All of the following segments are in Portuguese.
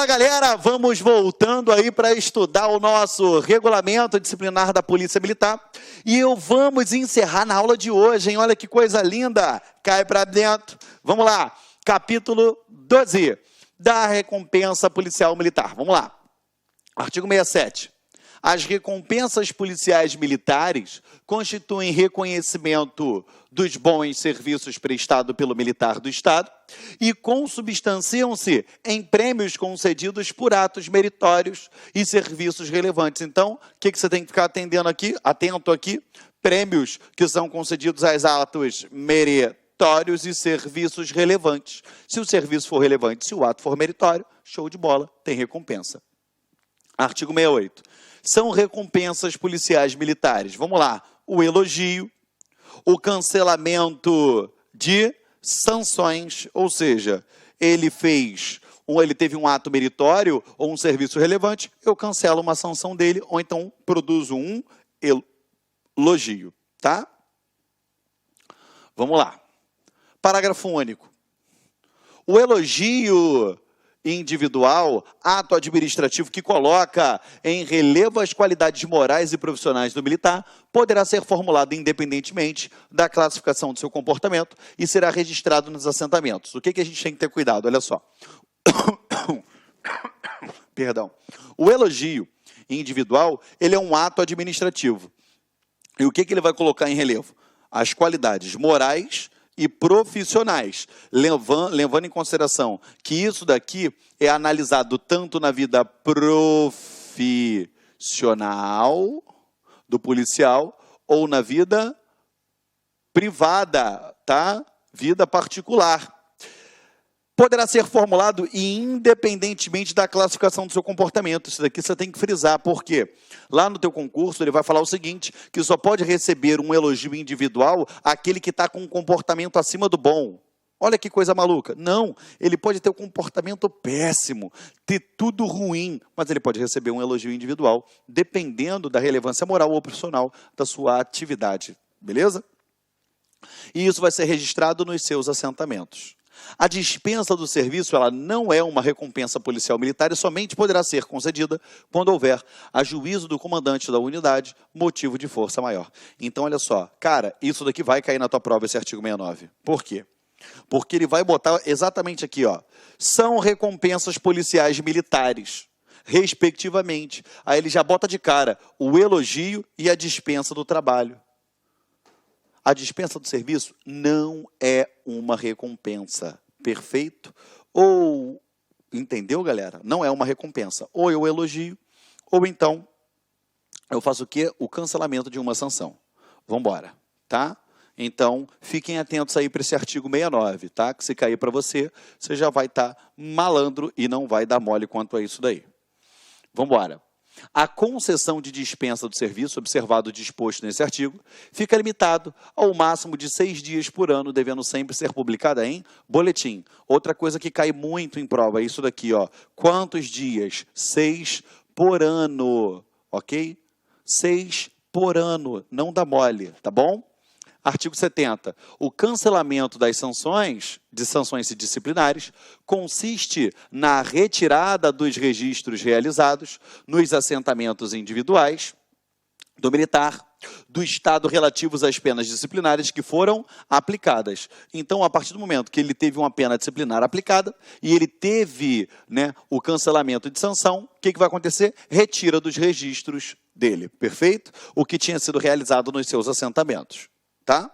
Fala, galera, vamos voltando aí para estudar o nosso regulamento disciplinar da Polícia Militar e vamos encerrar na aula de hoje, hein? Olha que coisa linda, cai para dentro. Vamos lá, capítulo 12 da recompensa policial militar. Vamos lá, artigo 67. As recompensas policiais militares constituem reconhecimento dos bons serviços prestados pelo militar do Estado e consubstanciam-se em prêmios concedidos por atos meritórios e serviços relevantes. Então, o que você tem que ficar atento aqui? Prêmios que são concedidos aos atos meritórios e serviços relevantes. Se o serviço for relevante, se o ato for meritório, show de bola, tem recompensa. Artigo 68. São recompensas policiais militares. Vamos lá. O elogio, o cancelamento de sanções, ou seja, ele teve um ato meritório ou um serviço relevante, eu cancelo uma sanção dele, ou então produzo um elogio, tá? Vamos lá. Parágrafo único. O elogio individual, ato administrativo que coloca em relevo as qualidades morais e profissionais do militar, poderá ser formulado independentemente da classificação do seu comportamento e será registrado nos assentamentos. O que a gente tem que ter cuidado? Olha só. Perdão. O elogio individual, ele é um ato administrativo. E o que ele vai colocar em relevo? As qualidades morais e profissionais, levando em consideração que isso daqui é analisado tanto na vida profissional do policial ou na vida privada, tá? Vida particular. Poderá ser formulado independentemente da classificação do seu comportamento. Isso daqui você tem que frisar, porque lá no teu concurso ele vai falar o seguinte, que só pode receber um elogio individual aquele que está com um comportamento acima do bom. Olha que coisa maluca. Não, ele pode ter um comportamento péssimo, ter tudo ruim, mas ele pode receber um elogio individual, dependendo da relevância moral ou profissional da sua atividade. Beleza? E isso vai ser registrado nos seus assentamentos. A dispensa do serviço, ela não é uma recompensa policial militar e somente poderá ser concedida quando houver, a juízo do comandante da unidade, motivo de força maior. Então, olha só, cara, isso daqui vai cair na tua prova, esse artigo 69. Por quê? Porque ele vai botar exatamente aqui, ó, são recompensas policiais militares, respectivamente. Aí ele já bota de cara o elogio e a dispensa do trabalho. A dispensa do serviço não é uma recompensa, perfeito? Ou, entendeu, galera? Não é uma recompensa. Ou eu elogio, ou então eu faço o quê? O cancelamento de uma sanção. Vamos embora, tá? Então, fiquem atentos aí para esse artigo 69, tá? Que se cair para você, você já vai estar malandro e não vai dar mole quanto a isso daí. Vamos embora. A concessão de dispensa do serviço, observado o disposto nesse artigo, fica limitado ao máximo de 6 dias por ano, devendo sempre ser publicada em boletim. Outra coisa que cai muito em prova é isso daqui, ó. Quantos dias? 6 por ano, ok? 6 por ano, não dá mole, tá bom? Artigo 70. O cancelamento das sanções disciplinares consiste na retirada dos registros realizados nos assentamentos individuais do militar, do estado relativos às penas disciplinares que foram aplicadas. Então, a partir do momento que ele teve uma pena disciplinar aplicada e ele teve, né, o cancelamento de sanção, o que vai acontecer? Retira dos registros dele, perfeito? O que tinha sido realizado nos seus assentamentos. Tá?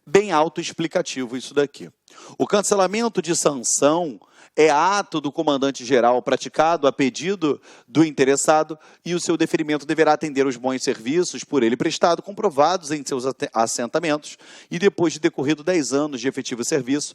Bem autoexplicativo isso daqui. O cancelamento de sanção é ato do comandante-geral praticado a pedido do interessado e o seu deferimento deverá atender os bons serviços por ele prestado, comprovados em seus assentamentos e depois de decorrido 10 anos de efetivo serviço,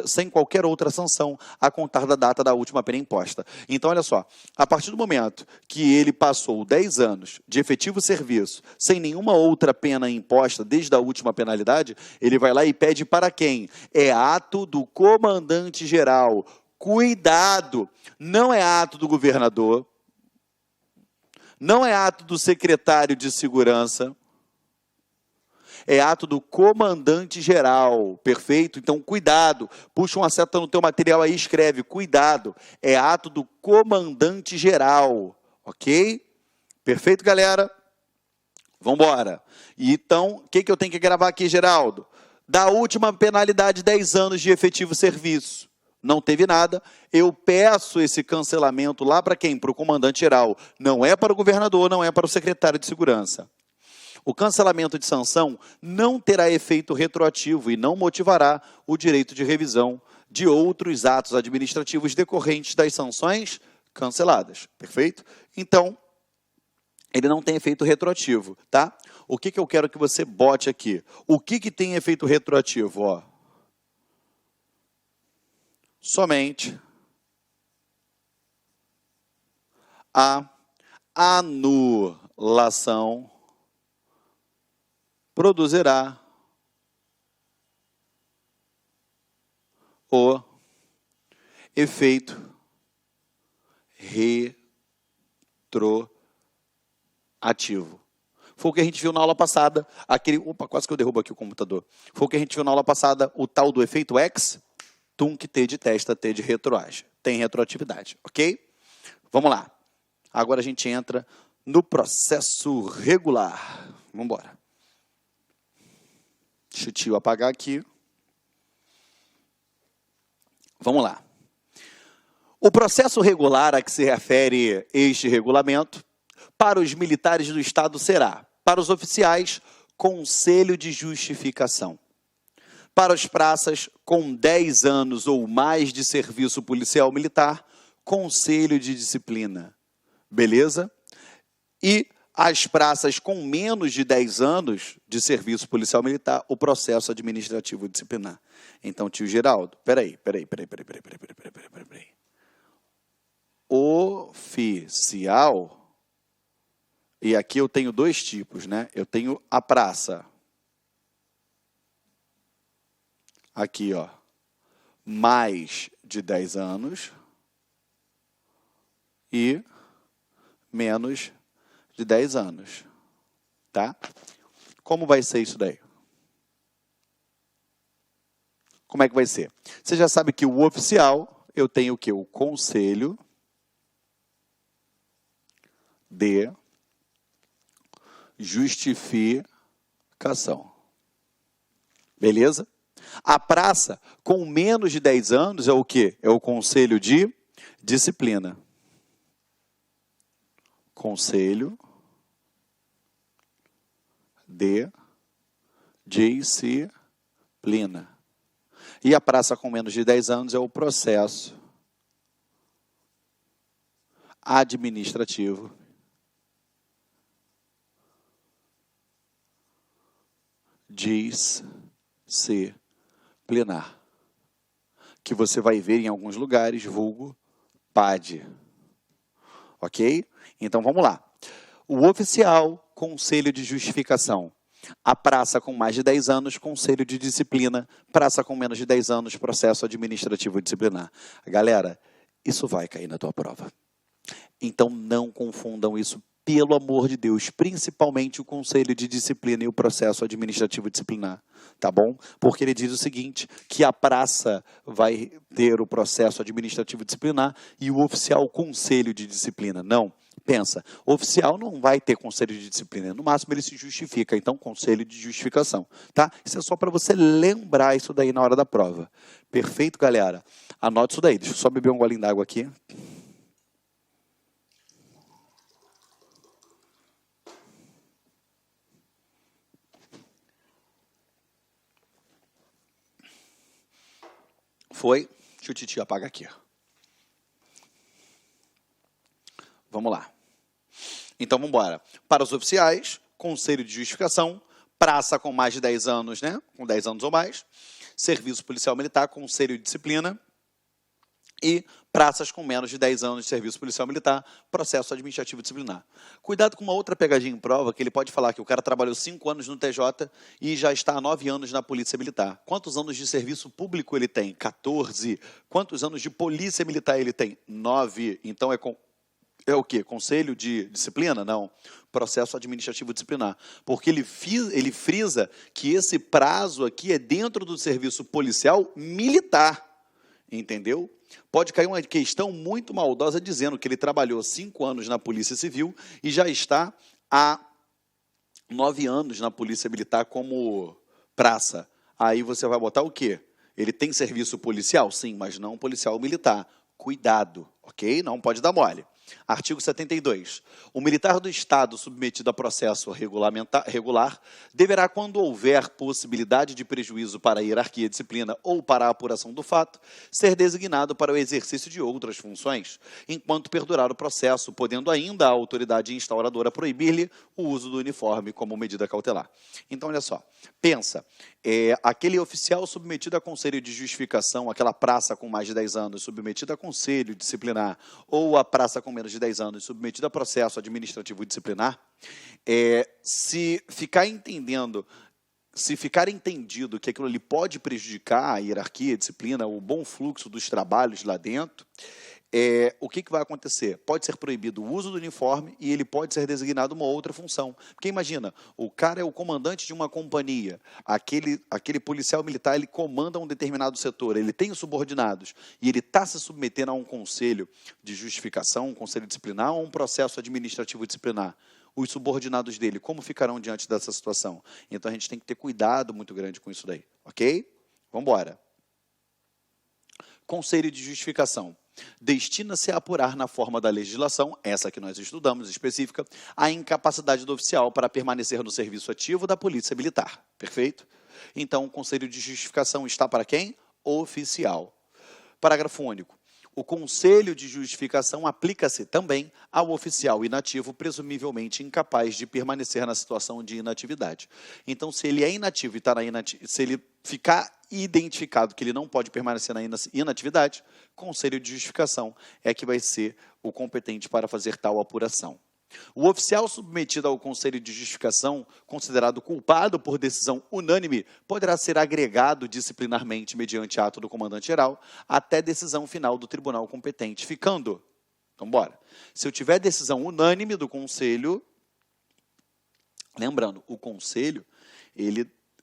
sem qualquer outra sanção a contar da data da última pena imposta. Então, olha só, a partir do momento que ele passou 10 anos de efetivo serviço, sem nenhuma outra pena imposta desde a última penalidade, ele vai lá e pede para quem? É ato do comandante-geral. Cuidado, não é ato do governador, não é ato do secretário de segurança, É ato do comandante-geral, perfeito? Então, cuidado, puxa uma seta no teu material aí, escreve, cuidado, é ato do comandante-geral, ok? Perfeito, galera? Vamos embora. Então, o que eu tenho que gravar aqui, Geraldo? Da última penalidade, 10 anos de efetivo serviço. Não teve nada, eu peço esse cancelamento lá para quem? Para o comandante-geral. Não é para o governador, não é para o secretário de segurança. O cancelamento de sanção não terá efeito retroativo e não motivará o direito de revisão de outros atos administrativos decorrentes das sanções canceladas. Perfeito? Então, ele não tem efeito retroativo, tá? O que eu quero que você bote aqui? O que tem efeito retroativo? Ó, somente a anulação produzirá o efeito retroativo. Foi o que a gente viu na aula passada, opa, quase que eu derrubo aqui o computador. Foi o que a gente viu na aula passada, o tal do efeito ex, tunc, T de testa, T de retroage. Tem retroatividade, ok? Vamos lá. Agora a gente entra no processo regular. Vamos embora. Deixa o tio apagar aqui. Vamos lá. O processo regular a que se refere este regulamento, para os militares do Estado será, para os oficiais, conselho de justificação. Para os praças com 10 anos ou mais de serviço policial militar, conselho de disciplina. Beleza? E as praças com menos de 10 anos de serviço policial militar, o processo administrativo disciplinar. Então, tio Geraldo, peraí. Oficial, e aqui eu tenho dois tipos, né? Eu tenho a praça. Aqui, ó, mais de 10 anos e menos de 10 anos, tá? Como vai ser isso daí? Como é que vai ser? Você já sabe que o oficial, eu tenho o quê? O conselho de justificação. Beleza? A praça, com menos de 10 anos, é o quê? É o conselho de disciplina. Conselho de disciplina. E a praça com menos de 10 anos é o processo administrativo disciplinar, que você vai ver em alguns lugares, vulgo PAD. Ok? Então, vamos lá. O oficial, conselho de justificação. A praça com mais de 10 anos, conselho de disciplina. Praça com menos de 10 anos, processo administrativo disciplinar. Galera, isso vai cair na tua prova. Então, não confundam isso, pelo amor de Deus, principalmente o conselho de disciplina e o processo administrativo disciplinar, tá bom? Porque ele diz o seguinte, que a praça vai ter o processo administrativo disciplinar e o oficial conselho de disciplina. Não, pensa, o oficial não vai ter conselho de disciplina, no máximo ele se justifica, então conselho de justificação, tá? Isso é só para você lembrar isso daí na hora da prova. Perfeito, galera? Anote isso daí, deixa eu só beber um golinho d'água aqui. Foi? Deixa o titio apagar aqui. Vamos lá. Então, vamos embora. Para os oficiais, conselho de justificação, praça com mais de 10 anos, né? Com 10 anos ou mais, serviço policial militar, conselho de disciplina e praças com menos de 10 anos de serviço policial militar, processo administrativo disciplinar. Cuidado com uma outra pegadinha em prova, que ele pode falar que o cara trabalhou 5 anos no TJ e já está há 9 anos na Polícia Militar. Quantos anos de serviço público ele tem? 14. Quantos anos de Polícia Militar ele tem? 9. Então, É o quê? Conselho de disciplina? Não. Processo administrativo disciplinar. Porque ele frisa que esse prazo aqui é dentro do serviço policial militar. Entendeu? Pode cair uma questão muito maldosa dizendo que ele trabalhou 5 anos na Polícia Civil e já está há 9 anos na Polícia Militar como praça. Aí você vai botar o quê? Ele tem serviço policial? Sim, mas não policial militar. Cuidado, ok? Não pode dar mole. Artigo 72. O militar do Estado submetido a processo regular deverá, quando houver possibilidade de prejuízo para a hierarquia, disciplina ou para a apuração do fato, ser designado para o exercício de outras funções, enquanto perdurar o processo, podendo ainda a autoridade instauradora proibir-lhe o uso do uniforme como medida cautelar. Então, olha só, pensa, aquele oficial submetido a conselho de justificação, aquela praça com mais de 10 anos submetida a conselho disciplinar, ou a praça com menos de 10 anos submetida a processo administrativo disciplinar, se ficar entendido que aquilo ali pode prejudicar a hierarquia, a disciplina, o bom fluxo dos trabalhos lá dentro, o que vai acontecer? Pode ser proibido o uso do uniforme e ele pode ser designado uma outra função. Porque imagina, o cara é o comandante de uma companhia, aquele policial militar, ele comanda um determinado setor, ele tem os subordinados e ele está se submetendo a um conselho de justificação, um conselho disciplinar ou um processo administrativo disciplinar. Os subordinados dele, como ficarão diante dessa situação? Então, a gente tem que ter cuidado muito grande com isso daí, ok? Vamos embora. Conselho de justificação. Destina-se a apurar na forma da legislação, essa que nós estudamos, específica, a incapacidade do oficial para permanecer no serviço ativo da Polícia Militar. Perfeito? Então, o conselho de justificação está para quem? Oficial. Parágrafo único. O conselho de justificação aplica-se também ao oficial inativo, presumivelmente incapaz de permanecer na situação de inatividade. Então, se ele é inativo e está se ele ficar identificado que ele não pode permanecer na inatividade, conselho de justificação é que vai ser o competente para fazer tal apuração. O oficial submetido ao conselho de justificação, considerado culpado por decisão unânime, poderá ser agregado disciplinarmente mediante ato do comandante-geral até decisão final do tribunal competente, ficando, então bora, se eu tiver decisão unânime do conselho, lembrando, o conselho,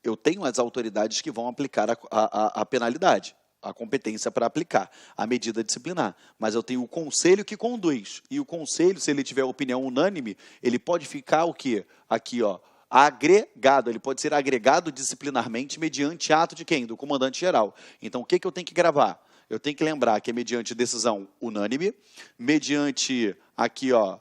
eu tenho as autoridades que vão aplicar a penalidade, a competência para aplicar a medida disciplinar. Mas eu tenho o conselho que conduz. E o conselho, se ele tiver opinião unânime, ele pode ficar o quê? Aqui, ó, agregado. Ele pode ser agregado disciplinarmente mediante ato de quem? Do comandante-geral. Então, o que eu tenho que gravar? Eu tenho que lembrar que é mediante decisão unânime, mediante, aqui, ó,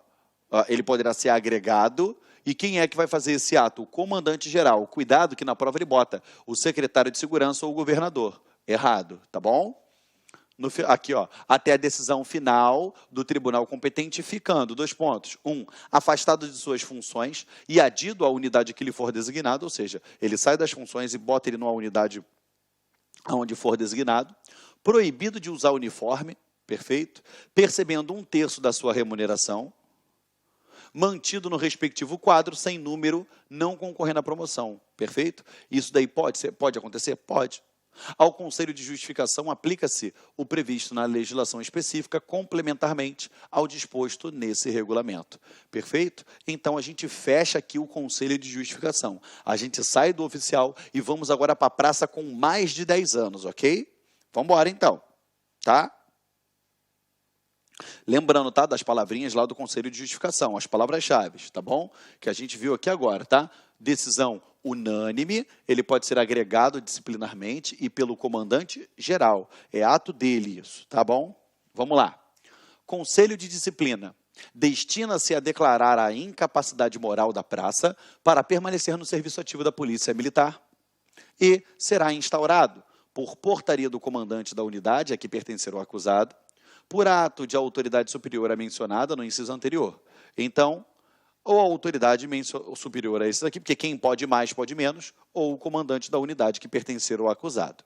ele poderá ser agregado. E quem é que vai fazer esse ato? O comandante-geral. Cuidado que na prova ele bota o secretário de segurança ou o governador. Errado, tá bom? Aqui, ó, até a decisão final do tribunal competente, ficando, 2 pontos. 1, afastado de suas funções e adido à unidade que lhe for designado, ou seja, ele sai das funções e bota ele numa unidade onde for designado. Proibido de usar uniforme, perfeito? Percebendo 1/3 da sua remuneração. Mantido no respectivo quadro, sem número, não concorrendo à promoção, perfeito? Isso daí pode acontecer? Pode. Ao conselho de justificação aplica-se o previsto na legislação específica complementarmente ao disposto nesse regulamento. Perfeito? Então, a gente fecha aqui o conselho de justificação. A gente sai do oficial e vamos agora para a praça com mais de 10 anos, ok? Vamos embora, então. Tá? Lembrando, tá, das palavrinhas lá do conselho de justificação, as palavras-chave, tá bom? Que a gente viu aqui agora, tá? Decisão unânime, ele pode ser agregado disciplinarmente e pelo comandante geral. É ato dele isso, tá bom? Vamos lá. Conselho de disciplina. Destina-se a declarar a incapacidade moral da praça para permanecer no serviço ativo da Polícia Militar e será instaurado por portaria do comandante da unidade a que pertencer o acusado, por ato de autoridade superior a mencionada no inciso anterior. Então, ou a autoridade superior a esses aqui, porque quem pode mais, pode menos, ou o comandante da unidade que pertencer ao acusado.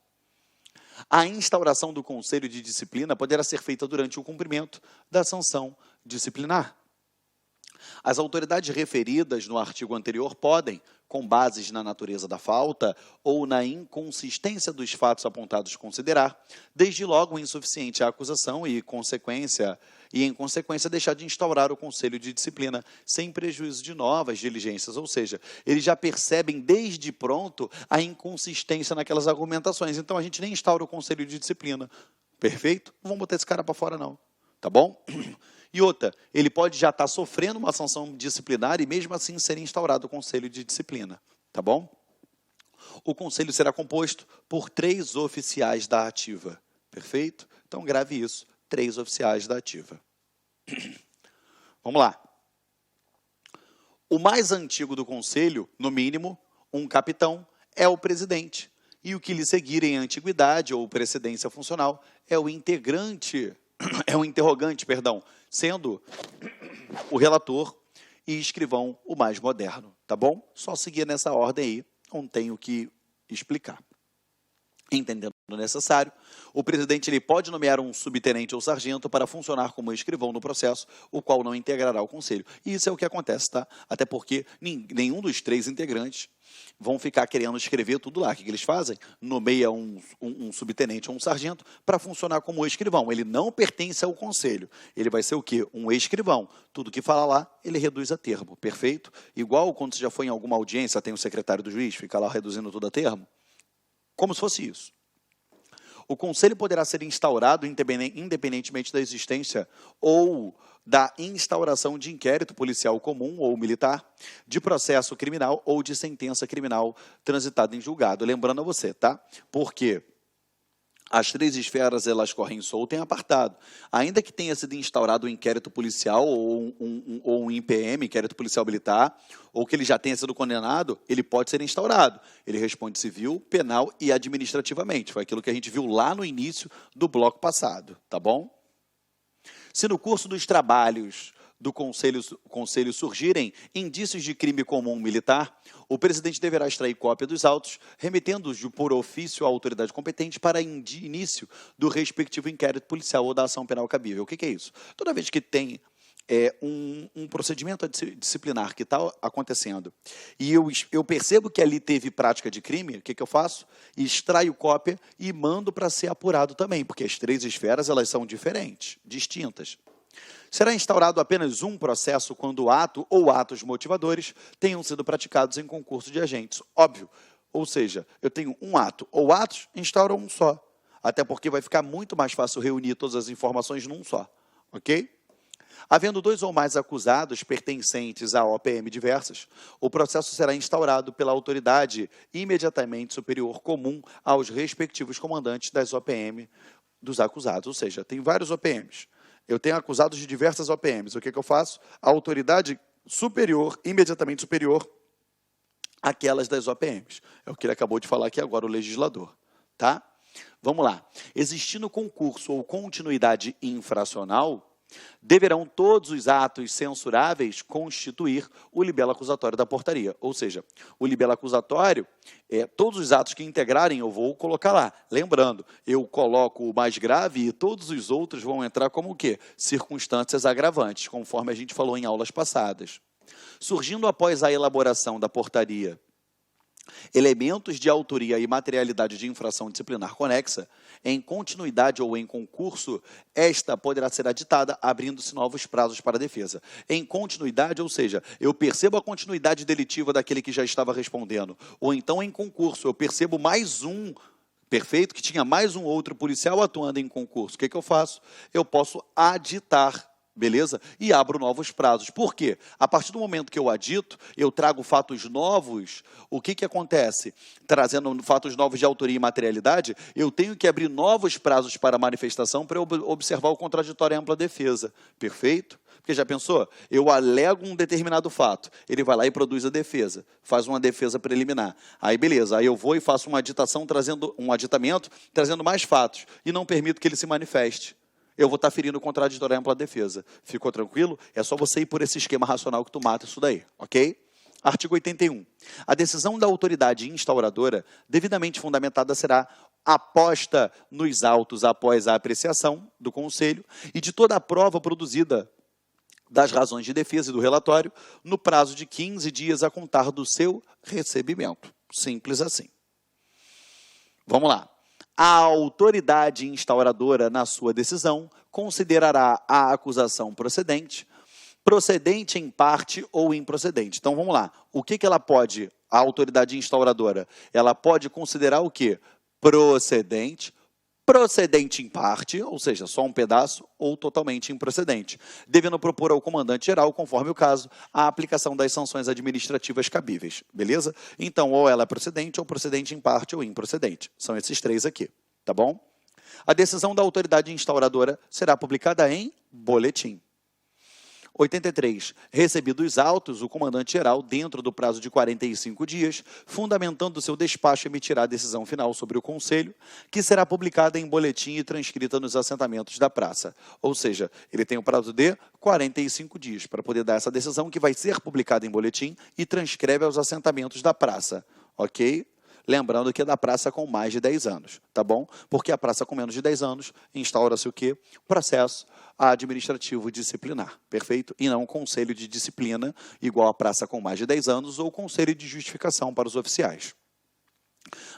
A instauração do conselho de disciplina poderá ser feita durante o cumprimento da sanção disciplinar. As autoridades referidas no artigo anterior podem, com bases na natureza da falta ou na inconsistência dos fatos apontados, considerar, desde logo, insuficiente a acusação e, em consequência, deixar de instaurar o conselho de disciplina sem prejuízo de novas diligências. Ou seja, eles já percebem desde pronto a inconsistência naquelas argumentações. Então, a gente nem instaura o conselho de disciplina. Perfeito? Não vamos botar esse cara para fora, não. Tá bom? E outra, ele pode já estar sofrendo uma sanção disciplinar e mesmo assim ser instaurado o conselho de disciplina, tá bom? O conselho será composto por 3 oficiais da ativa, perfeito? Então grave isso, 3 oficiais da ativa. Vamos lá. O mais antigo do conselho, no mínimo, um capitão, é o presidente. E o que lhe seguir em antiguidade ou precedência funcional é o interrogante, sendo o relator e escrivão o mais moderno, tá bom? Só seguir nessa ordem aí, não tenho o que explicar. Entendendo o necessário, o presidente ele pode nomear um subtenente ou sargento para funcionar como escrivão no processo, o qual não integrará o conselho. E isso é o que acontece, tá? Até porque nenhum dos 3 integrantes vão ficar querendo escrever tudo lá. O que eles fazem? Nomeia um subtenente ou um sargento para funcionar como escrivão. Ele não pertence ao conselho. Ele vai ser o quê? Um escrivão. Tudo que fala lá, ele reduz a termo. Perfeito? Igual quando você já foi em alguma audiência, tem o secretário do juiz, fica lá reduzindo tudo a termo. Como se fosse isso. O conselho poderá ser instaurado independentemente da existência ou da instauração de inquérito policial comum ou militar, de processo criminal ou de sentença criminal transitada em julgado. Lembrando a você, tá? Porque as 3 esferas, elas correm solta em apartado. Ainda que tenha sido instaurado um inquérito policial ou um IPM, inquérito policial militar, ou que ele já tenha sido condenado, ele pode ser instaurado. Ele responde civil, penal e administrativamente. Foi aquilo que a gente viu lá no início do bloco passado, tá bom? Se no curso dos trabalhos do conselho surgirem indícios de crime comum militar, o presidente deverá extrair cópia dos autos, remetendo-os por ofício à autoridade competente para início do respectivo inquérito policial ou da ação penal cabível. O que é isso? Toda vez que tem um procedimento disciplinar que está acontecendo e eu percebo que ali teve prática de crime, o que eu faço? Extraio cópia e mando para ser apurado também, porque as 3 esferas elas são diferentes, distintas. Será instaurado apenas um processo quando o ato ou atos motivadores tenham sido praticados em concurso de agentes. Óbvio. Ou seja, eu tenho um ato ou atos, instauro um só. Até porque vai ficar muito mais fácil reunir todas as informações num só. Ok? Havendo 2 ou mais acusados pertencentes a OPM diversas, o processo será instaurado pela autoridade imediatamente superior comum aos respectivos comandantes das OPM dos acusados. Ou seja, tem vários OPMs. Eu tenho acusados de diversas OPMs. O que eu faço? A autoridade superior, imediatamente superior, àquelas das OPMs. É o que ele acabou de falar aqui agora, o legislador. Tá? Vamos lá. Existindo concurso ou continuidade infracional, deverão todos os atos censuráveis constituir o libelo acusatório da portaria. Ou seja, o libelo acusatório, todos os atos que integrarem eu vou colocar lá. Lembrando, eu coloco o mais grave e todos os outros vão entrar como o quê? Circunstâncias agravantes, conforme a gente falou em aulas passadas. Surgindo após a elaboração da portaria elementos de autoria e materialidade de infração disciplinar conexa, em continuidade ou em concurso, esta poderá ser aditada, abrindo-se novos prazos para a defesa. Em continuidade, ou seja, eu percebo a continuidade delitiva daquele que já estava respondendo. Ou então, em concurso, eu percebo mais um, perfeito, que tinha mais um outro policial atuando em concurso. O que eu faço? Eu posso aditar. Beleza? E abro novos prazos. Por quê? A partir do momento que eu adito, eu trago fatos novos, o que acontece? Trazendo fatos novos de autoria e materialidade, eu tenho que abrir novos prazos para manifestação para eu observar o contraditório e ampla defesa. Perfeito? Porque já pensou? Eu alego um determinado fato, ele vai lá e produz a defesa, faz uma defesa preliminar. Aí beleza, aí eu vou e faço uma aditação, um aditamento, trazendo mais fatos, e não permito que ele se manifeste. Eu vou estar ferindo o contraditório e ampla defesa. Ficou tranquilo? É só você ir por esse esquema racional que tu mata isso daí, ok? Artigo 81. A decisão da autoridade instauradora, devidamente fundamentada, será aposta nos autos após a apreciação do Conselho e de toda a prova produzida das razões de defesa e do relatório no prazo de 15 dias a contar do seu recebimento. Simples assim. Vamos lá. A autoridade instauradora, na sua decisão, considerará a acusação procedente em parte ou improcedente. Então, vamos lá. O que ela pode, a autoridade instauradora? Ela pode considerar o quê? Procedente em parte, ou seja, só um pedaço, ou totalmente improcedente, devendo propor ao comandante-geral, conforme o caso, a aplicação das sanções administrativas cabíveis, beleza? Então, ou ela é procedente, ou procedente em parte, ou improcedente. São esses três aqui, tá bom? A decisão da autoridade instauradora será publicada em boletim. 83. Recebidos autos, o comandante-geral, dentro do prazo de 45 dias, fundamentando o seu despacho, emitirá a decisão final sobre o Conselho, que será publicada em boletim e transcrita nos assentamentos da praça. Ou seja, ele tem o prazo de 45 dias para poder dar essa decisão, que vai ser publicada em boletim e transcreve aos assentamentos da praça. Ok? Lembrando que é da praça com mais de 10 anos, tá bom? Porque a praça com menos de 10 anos instaura-se o quê? Processo administrativo disciplinar, perfeito? E não conselho de disciplina, igual a praça com mais de 10 anos, ou conselho de justificação para os oficiais.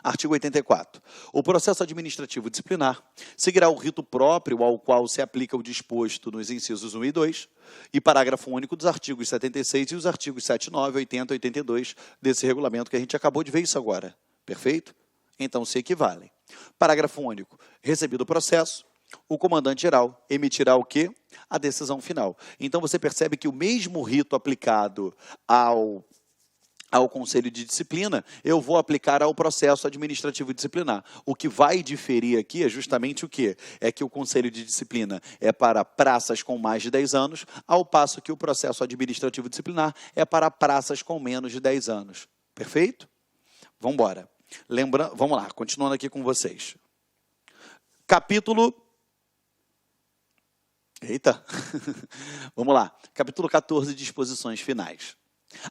Artigo 84. O processo administrativo disciplinar seguirá o rito próprio ao qual se aplica o disposto nos incisos 1 e 2 e parágrafo único dos artigos 76 e os artigos 79, 80 e 82 desse regulamento que a gente acabou de ver isso agora. Perfeito? Então se equivalem. Parágrafo único. Recebido o processo, o comandante-geral emitirá o quê? A decisão final. Então você percebe que o mesmo rito aplicado ao Conselho de Disciplina, eu vou aplicar ao processo administrativo disciplinar. O que vai diferir aqui é justamente o quê? É que o Conselho de Disciplina é para praças com mais de 10 anos, ao passo que o processo administrativo disciplinar é para praças com menos de 10 anos. Perfeito? Vamos embora. Vamos lá, continuando aqui com vocês. Capítulo... Eita! Vamos lá. Capítulo 14, disposições finais.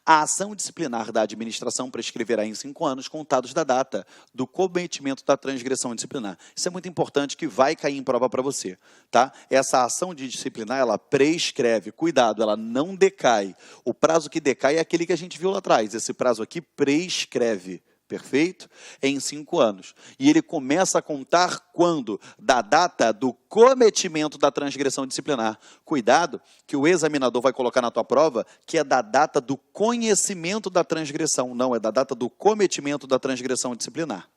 A ação disciplinar da administração prescreverá em 5 anos, contados da data do cometimento da transgressão disciplinar. Isso é muito importante, que vai cair em prova para você, tá? Essa ação de disciplinar, ela prescreve, cuidado, ela não decai. O prazo que decai é aquele que a gente viu lá atrás. Esse prazo aqui prescreve. Perfeito? Em 5 anos. E ele começa a contar quando? Da data do cometimento da transgressão disciplinar. Cuidado, que o examinador vai colocar na tua prova que é da data do conhecimento da transgressão. Não, é da data do cometimento da transgressão disciplinar.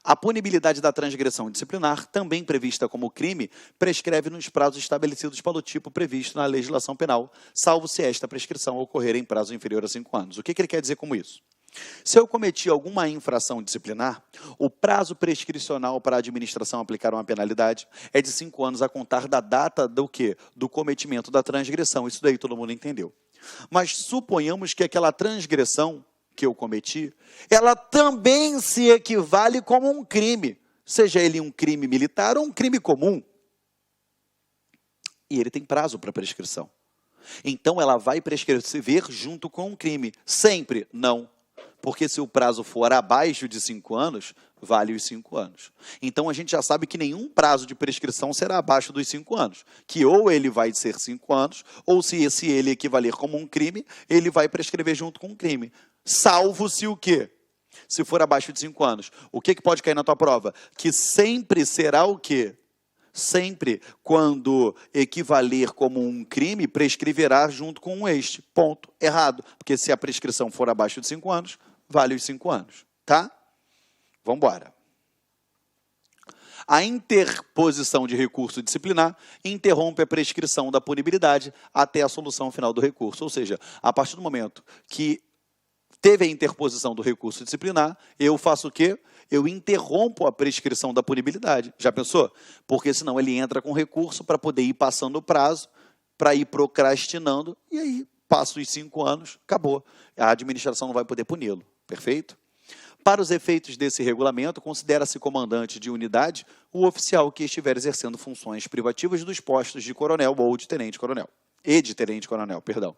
A punibilidade da transgressão disciplinar, também prevista como crime, prescreve nos prazos estabelecidos pelo tipo previsto na legislação penal, salvo se esta prescrição ocorrer em prazo inferior a 5 anos. O que ele quer dizer com isso? Se eu cometi alguma infração disciplinar, o prazo prescricional para a administração aplicar uma penalidade é de 5 anos a contar da data do quê? Do cometimento da transgressão. Isso daí todo mundo entendeu. Mas suponhamos que aquela transgressão que eu cometi, ela também se equivale como um crime, seja ele um crime militar ou um crime comum. E ele tem prazo para prescrição. Então ela vai prescrever junto com um crime. Sempre não. Porque se o prazo for abaixo de 5 anos, vale os 5 anos. Então, a gente já sabe que nenhum prazo de prescrição será abaixo dos 5 anos. Que ou ele vai ser 5 anos, ou se ele equivaler como um crime, ele vai prescrever junto com um crime. Salvo-se o quê? Se for abaixo de 5 anos. O que pode cair na tua prova? Que sempre será o quê? Sempre, quando equivaler como um crime, prescreverá junto com este. Ponto. Errado. Porque se a prescrição for abaixo de 5 anos, vale os 5 anos. Tá? Vamos embora. A interposição de recurso disciplinar interrompe a prescrição da punibilidade até a solução final do recurso. Ou seja, a partir do momento que teve a interposição do recurso disciplinar, eu faço o quê? Eu interrompo a prescrição da punibilidade. Já pensou? Porque senão ele entra com recurso para poder ir passando o prazo, para ir procrastinando, e aí passa os 5 anos, acabou. A administração não vai poder puni-lo. Perfeito? Para os efeitos desse regulamento, considera-se comandante de unidade o oficial que estiver exercendo funções privativas dos postos de coronel ou de tenente-coronel. E de tenente-coronel, perdão.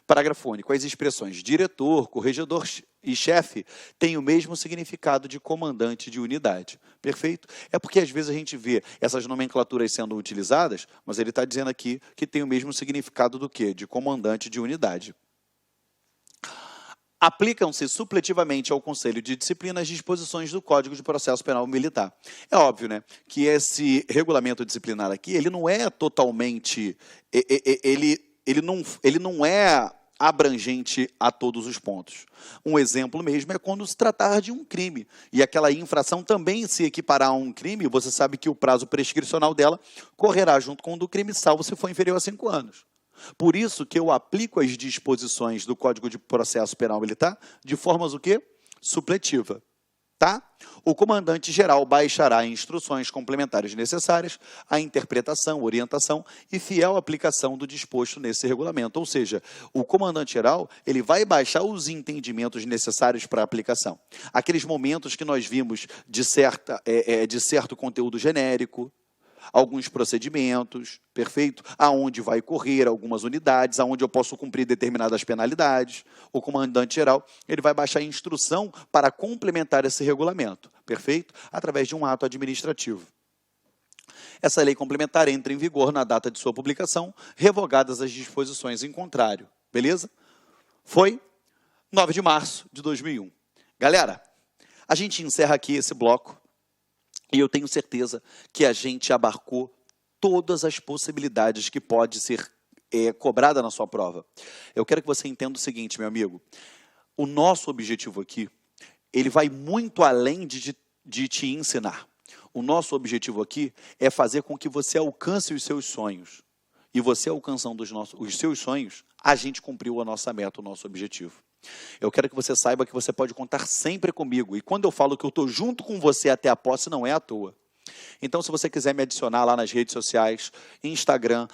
Parágrafo único. As expressões diretor, corregedor e chefe têm o mesmo significado de comandante de unidade. Perfeito? É porque às vezes a gente vê essas nomenclaturas sendo utilizadas, mas ele está dizendo aqui que tem o mesmo significado do quê? De comandante de unidade. Aplicam-se supletivamente ao Conselho de Disciplina as disposições do Código de Processo Penal Militar. É óbvio, né, que esse regulamento disciplinar aqui, ele não é totalmente, ele não é abrangente a todos os pontos. Um exemplo mesmo é quando se tratar de um crime, e aquela infração também se equiparar a um crime, você sabe que o prazo prescricional dela correrá junto com o do crime, salvo se for inferior a 5 anos. Por isso que eu aplico as disposições do Código de Processo Penal Militar de formas o quê? Supletiva. Tá? O comandante-geral baixará instruções complementares necessárias à interpretação, orientação e fiel aplicação do disposto nesse regulamento. Ou seja, o comandante-geral ele vai baixar os entendimentos necessários para a aplicação. Aqueles momentos que nós vimos de certo conteúdo genérico, alguns procedimentos, perfeito? Aonde vai correr algumas unidades, aonde eu posso cumprir determinadas penalidades. O comandante-geral, ele vai baixar a instrução para complementar esse regulamento, perfeito? Através de um ato administrativo. Essa lei complementar entra em vigor na data de sua publicação, revogadas as disposições em contrário, beleza? Foi 9 de março de 2001. Galera, a gente encerra aqui esse bloco. E eu tenho certeza que a gente abarcou todas as possibilidades que pode ser cobrada na sua prova. Eu quero que você entenda o seguinte, meu amigo. O nosso objetivo aqui, ele vai muito além de te ensinar. O nosso objetivo aqui é fazer com que você alcance os seus sonhos. E você alcançando os seus sonhos, a gente cumpriu a nossa meta, o nosso objetivo. Eu quero que você saiba que você pode contar sempre comigo. E quando eu falo que eu estou junto com você até a posse, não é à toa. Então, se você quiser me adicionar lá nas redes sociais, Instagram,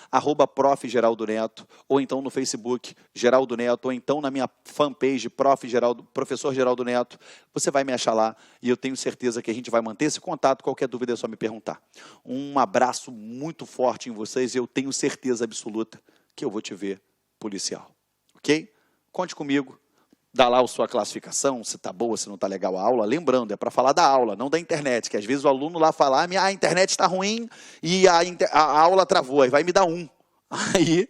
@Prof. Geraldo Neto, ou então no Facebook, Geraldo Neto, ou então na minha fanpage, Professor Geraldo Neto, você vai me achar lá e eu tenho certeza que a gente vai manter esse contato. Qualquer dúvida é só me perguntar. Um abraço muito forte em vocês e eu tenho certeza absoluta que eu vou te ver policial. Ok? Conte comigo. Dá lá a sua classificação, se está boa, se não está legal a aula. Lembrando, é para falar da aula, não da internet, que às vezes o aluno lá fala, a internet está ruim e a aula travou, aí vai me dar 1. Aí,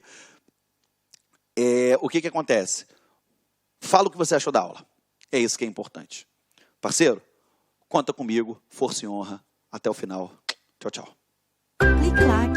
o que acontece? Fala o que você achou da aula. É isso que é importante. Parceiro, conta comigo, força e honra. Até o final. Tchau, tchau. Clique lá.